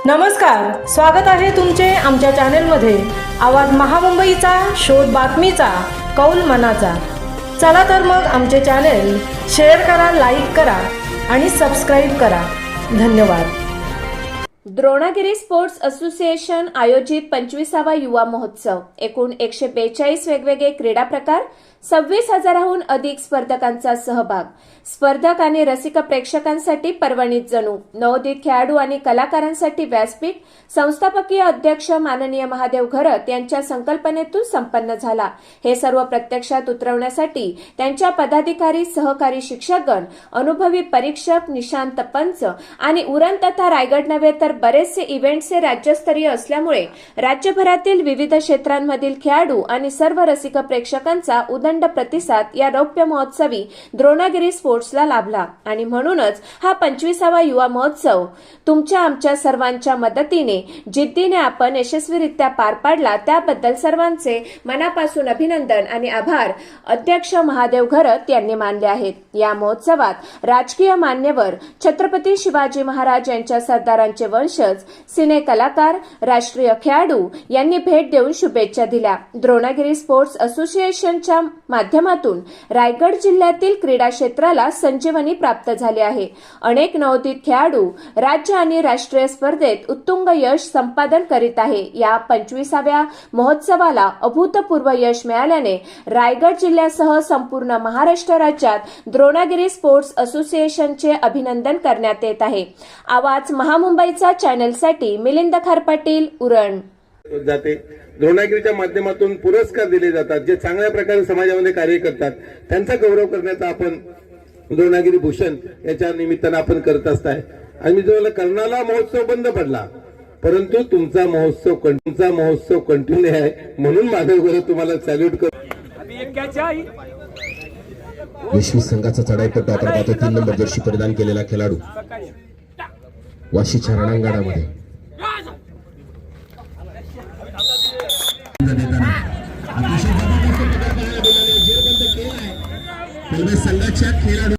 नमस्कार, स्वागत आहे तुमचे आमच्या चॅनेलमध्ये। आवाज महामुंबईचा, शोध बातमीचा, कौल मनाचा। चला तर मग आमचे चॅनेल शेअर करा, लाईक करा आणि सबस्क्राईब करा। धन्यवाद। द्रोणागिरी स्पोर्ट्स असोसिएशन आयोजित 25वा युवा महोत्सव। एकूण 142 वेगवेगळे क्रीडा प्रकार, 26,000हून अधिक स्पर्धकांचा सहभाग। स्पर्धक आणि रसिक प्रेक्षकांसाठी पर्वणीत जणू। नवोदित खेळाडू आणि कलाकारांसाठी व्यासपीठ। संस्थापकीय अध्यक्ष माननीय महादेव घरत यांच्या संकल्पनेतून संपन्न झाला। हे सर्व प्रत्यक्षात उतरवण्यासाठी त्यांच्या पदाधिकारी, सहकारी शिक्षकगण, अनुभवी परीक्षक, निशांत पंच आणि उरण तथा रायगड नव्हे तर बरेचसे इव्हेंट्स हे राज्यस्तरीय असल्यामुळे राज्यभरातील विविध क्षेत्रांमधील खेळाडू आणि सर्व रसिक प्रेक्षकांचा उदंड प्रतिसाद या रौप्य महोत्सवी द्रोणागिरी स्पोर्ट्सला लाभला आणि म्हणूनच हा 25वा युवा महोत्सव तुमच्या आमच्या सर्वांच्या मदतीने, जिद्दीने आपण यशस्वीरित्या पार पाडला त्याबद्दल सर्वांचे मनापासून अभिनंदन आणि आभार अध्यक्ष महादेव घरत यांनी मानले आहेत। या महोत्सवात राजकीय मान्यवर, छत्रपती शिवाजी महाराज यांच्या सरदारांचे वंशज, सिने कलाकार, राष्ट्रीय खेळाडू यांनी भेट देऊन शुभेच्छा दिल्या। द्रोणागिरी स्पोर्ट्स असोसिएशनच्या माध्यमातून रायगड जिल्ह्यातील क्रीडा क्षेत्राला संजीवनी प्राप्त झाली आहे। अनेक नवोदित खेळाडू राज्य आणि राष्ट्रीय स्पर्धेत उत्तुंग यश संपादन करीत आहे। या 25व्या महोत्सवाला अभूतपूर्व यश मिळाल्याने रायगड जिल्ह्यासह संपूर्ण महाराष्ट्र राज्यात द्रोणागिरी स्पोर्ट्स असोसिएशनचे अभिनंदन करण्यात येत आहे। आवाज महामुंबईचा चॅनलसाठी मिलिंद खारपाटील, उरण। जाते द्रोणागिरीच्या माध्यमातून पुरस्कार दिले जातात। जे चांगल्या प्रकारे समाजामध्ये कार्य करतात त्यांचा गौरव करण्याचा आपण द्रोणागिरी भूषण याच्या निमित्तानं आपण करत असताय। आणि मी तुम्हाला कर्नाला महोत्सव बंद पडला, परंतु तुमचा महोत्सव कंटिन्यू आहे, म्हणून माझं घरत तुम्हाला सॅल्यूट करतो। विश्व संघाचा चढाईपट्टू आपण पाहतो 3 नंबर जर्सी परिधान केलेला खेळाडू वाशीच्या रणांगणामध्ये संघाच्या खेळाडू